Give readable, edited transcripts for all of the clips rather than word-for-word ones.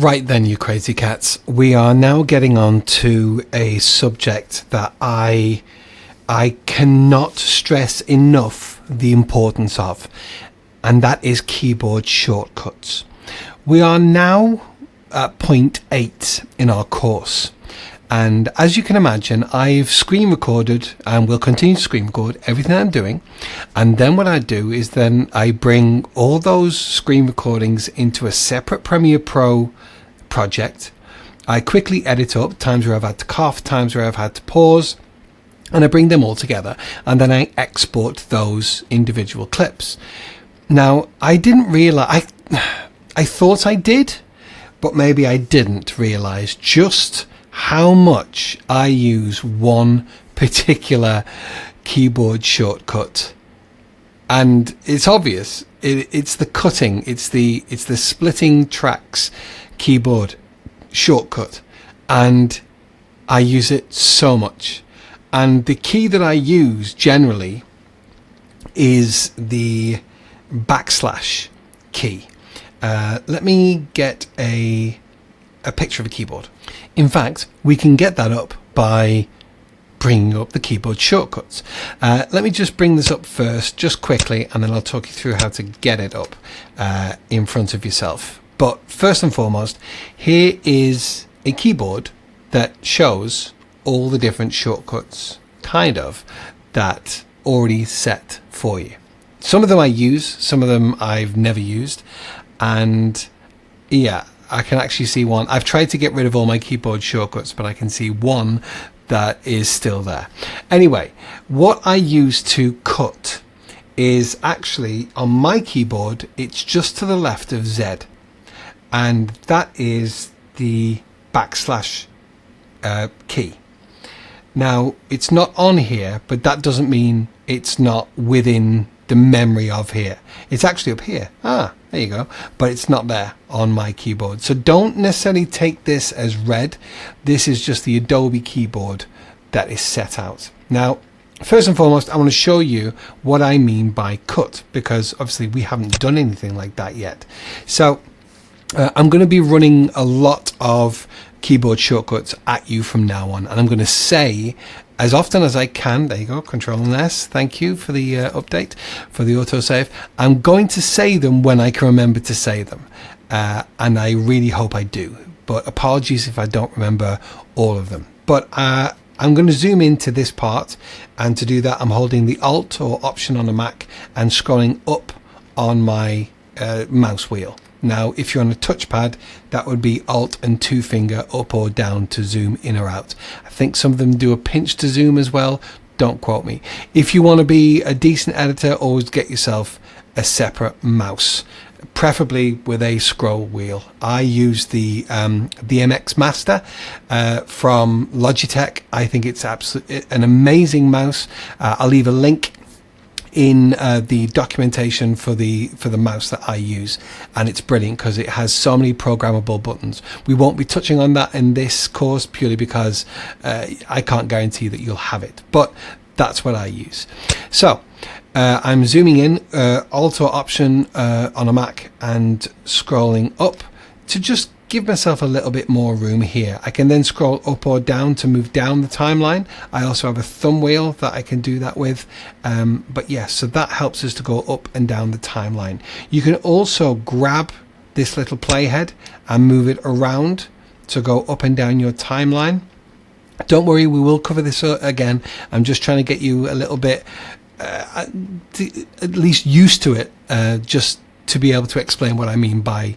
Right then, you crazy cats, we are now getting on to a subject that I cannot stress enough the importance of, and that is keyboard shortcuts. We are now at point 8 in our course, and as you can imagine, I've screen recorded and will continue to screen record everything I'm doing, and then what I do is then I bring all those screen recordings into a separate Premiere Pro project. I quickly edit up times where I've had to cough, times where I've had to pause, and I bring them all together, and then I export those individual clips. Now, I didn't realize, I thought I did, but maybe I didn't realize just how much I use one particular keyboard shortcut. And it's obvious. It's the cutting, it's the splitting tracks keyboard shortcut, and I use it so much. And the key that I use generally is the backslash key. Let me get a picture of a keyboard. In fact, we can get that up by bringing up the keyboard shortcuts. Let me just bring this up first, just quickly, and then I'll talk you through how to get it up in front of yourself. But first and foremost, here is a keyboard that shows all the different shortcuts, kind of, that already set for you. Some of them I use, some of them I've never used, and yeah, I can actually see one. I've tried to get rid of all my keyboard shortcuts, but I can see one that is still there. Anyway, what I use to cut is actually on my keyboard, it's just to the left of Z, and that is the backslash key. Now, it's not on here, but that doesn't mean it's not within the memory of here. It's actually up here. There you go. But it's not there on my keyboard. So don't necessarily take this as read. This is just the Adobe keyboard that is set out. Now, first and foremost, I want to show you what I mean by cut, because obviously we haven't done anything like that yet. So I'm going to be running a lot of keyboard shortcuts at you from now on, and I'm going to say as often as I can, there you go, Control and S, thank you for the update, for the autosave. I'm going to say them when I can remember to say them, and I really hope I do, but apologies if I don't remember all of them. But I'm going to zoom into this part, and to do that I'm holding the Alt or Option on a Mac and scrolling up on my mouse wheel. Now, if you're on a touchpad, that would be Alt and 2-finger up or down to zoom in or out. I think some of them do a pinch to zoom as well. Don't quote me. If you want to be a decent editor, always get yourself a separate mouse, preferably with a scroll wheel. I use the MX Master from Logitech. I think it's absolutely an amazing mouse. I'll leave a link in the documentation for the mouse that I use, and it's brilliant because it has so many programmable buttons. We won't be touching on that in this course purely because I can't guarantee that you'll have it, but that's what I use. So I'm zooming in, Alt or Option on a Mac, and scrolling up to just give myself a little bit more room here. I can then scroll up or down to move down the timeline. I also have a thumb wheel that I can do that with. But yes, so that helps us to go up and down the timeline. You can also grab this little playhead and move it around to go up and down your timeline. Don't worry, we will cover this again. I'm just trying to get you a little bit at least used to it, just to be able to explain what I mean by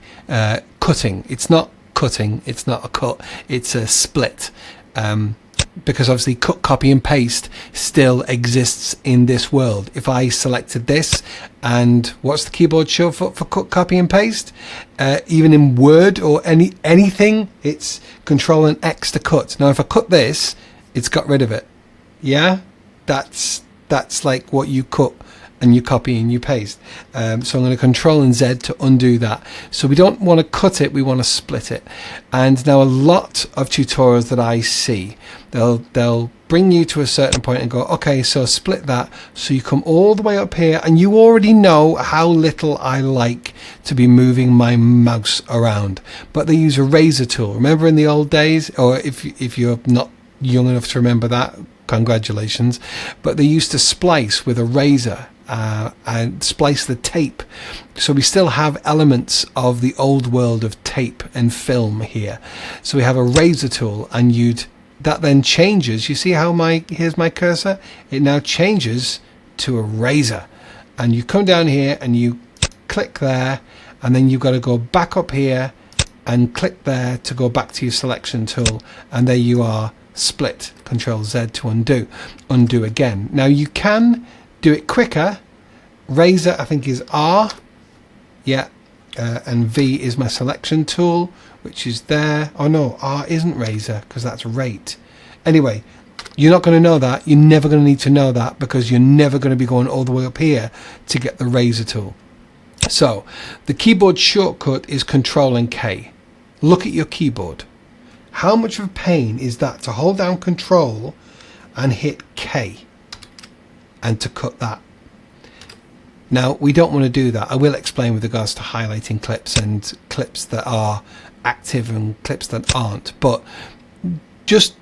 cutting. It's not cutting, it's not a cut, it's a split, because obviously cut, copy and paste still exists in this world. If I selected this, and what's the keyboard shortcut for cut, copy and paste? Even in Word or anything, it's Control and X to cut. Now if I cut this, it's got rid of it. Yeah, that's like what you cut and you copy and you paste. So I'm going to Control and Z to undo that. So we don't want to cut it, we want to split it. And now a lot of tutorials that I see, they'll bring you to a certain point and go, okay, so split that. So you come all the way up here, and you already know how little I like to be moving my mouse around. But they use a razor tool. Remember in the old days, or if you're not young enough to remember that, congratulations. But they used to splice with a razor and splice the tape. So we still have elements of the old world of tape and film here. So we have a razor tool, and that then changes. You see how here's my cursor? It now changes to a razor. And you come down here and you click there, and then you've got to go back up here and click there to go back to your selection tool, and there you are, split. Control Z to undo again. Now you can do it quicker. Razor I think is R, yeah, and V is my selection tool, which is there. Oh no, R isn't razor because that's rate. Anyway, you're not going to know that. You're never going to need to know that, because you're never going to be going all the way up here to get the razor tool. So the keyboard shortcut is Control and K. Look at your keyboard. How much of a pain is that to hold down Control and hit K and to cut that? Now we don't want to do that. I will explain with regards to highlighting clips and clips that are active and clips that aren't, but just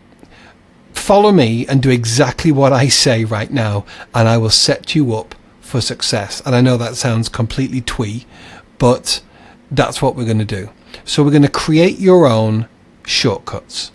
follow me and do exactly what I say right now, and I will set you up for success. And I know that sounds completely twee, but that's what we're going to do. So we're going to create your own shortcuts.